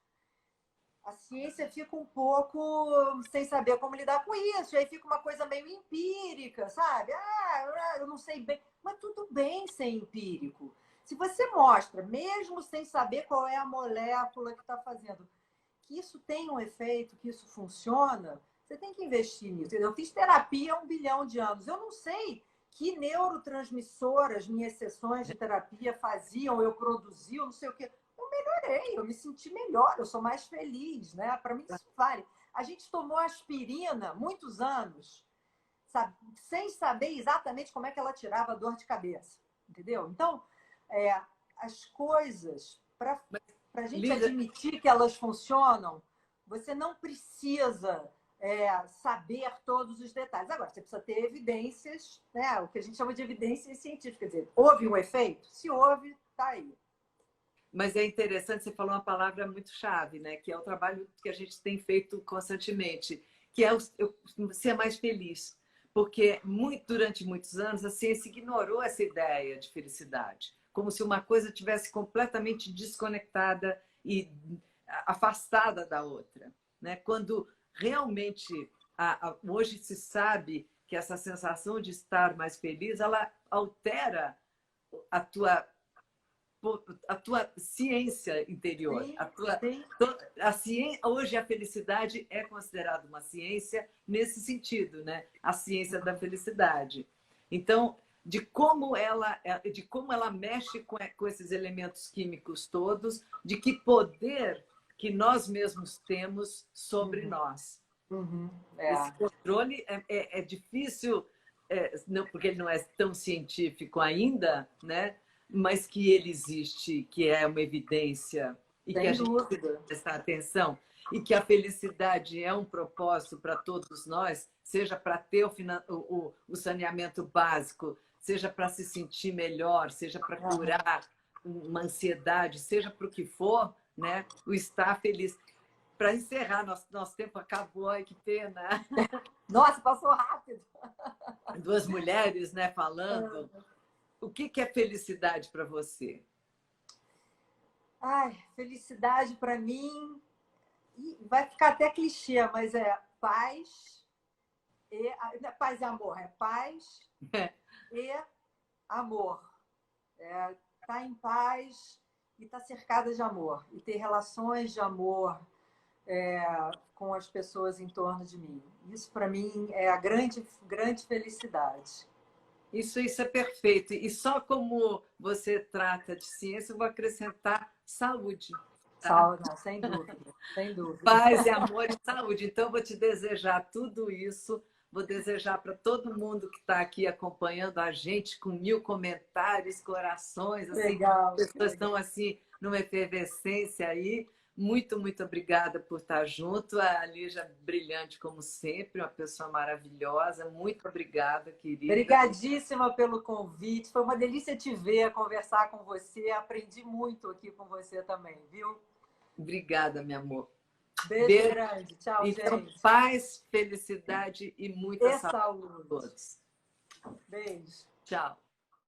a ciência fica um pouco sem saber como lidar com isso. E aí fica uma coisa meio empírica, sabe? Ah, eu não sei bem. Mas tudo bem ser empírico. Se você mostra, mesmo sem saber qual é a molécula que está fazendo, que isso tem um efeito, que isso funciona, você tem que investir nisso. Eu fiz terapia há 1 bilhão de anos. Eu não sei que neurotransmissoras minhas sessões de terapia faziam, eu produzia, não sei o quê. Eu melhorei, eu me senti melhor, eu sou mais feliz, né? Para mim isso vale. A gente tomou aspirina muitos anos, sabe? Sem saber exatamente como é que ela tirava a dor de cabeça, entendeu? Então, as coisas, para a gente Lígia, admitir que elas funcionam, você não precisa saber todos os detalhes. Agora, você precisa ter evidências, né? O que a gente chama de evidências científicas. Quer dizer, houve um efeito? Se houve, está aí. mas é interessante, você falou uma palavra muito chave, né? Que é o trabalho que a gente tem feito constantemente, que é ser mais feliz. Porque durante muitos anos a ciência ignorou essa ideia de felicidade, como se uma coisa tivesse completamente desconectada e afastada da outra. Né? Quando realmente hoje se sabe que essa sensação de estar mais feliz, ela altera a tua ciência interior. Sim, sim. A ciência, hoje a felicidade é considerada uma ciência nesse sentido, né? A ciência da felicidade. Então, de como ela mexe com esses elementos químicos todos, de que poder que nós mesmos temos sobre nós. Esse controle é difícil, não, porque ele não é tão científico ainda, né? Mas que ele existe, que é uma evidência e que a gente precisa prestar atenção, e que a felicidade é um propósito para todos nós, seja para ter o saneamento básico, seja para se sentir melhor, seja para curar uma ansiedade, seja para o que for, né? O estar feliz. Para encerrar, nosso tempo acabou, ai, que pena. Nossa, passou rápido. 2 mulheres, né, falando. O que é felicidade para você? Ai, felicidade para mim, vai ficar até clichê, mas é paz paz e amor, é paz e amor. Tá em paz e tá cercada de amor e ter relações de amor com as pessoas em torno de mim. Isso para mim é a grande felicidade. Isso é perfeito. E só como você trata de ciência, eu vou acrescentar saúde. Tá? Saúde, não, sem dúvida, sem dúvida. Paz e amor e saúde. Então, eu vou te desejar tudo isso. Vou desejar para todo mundo que está aqui acompanhando a gente com 1000 comentários, corações. Assim, Legal. as pessoas estão assim numa efervescência aí. Muito, muito obrigada por estar junto. A Lígia, brilhante como sempre, uma pessoa maravilhosa. Muito obrigada, querida. Obrigadíssima pelo convite. Foi uma delícia te ver, conversar com você. Aprendi muito aqui com você também, viu? Obrigada, meu amor. Beijo grande. Tchau, então, gente. paz, felicidade e muita saúde saúde a todos. Beijo. Tchau.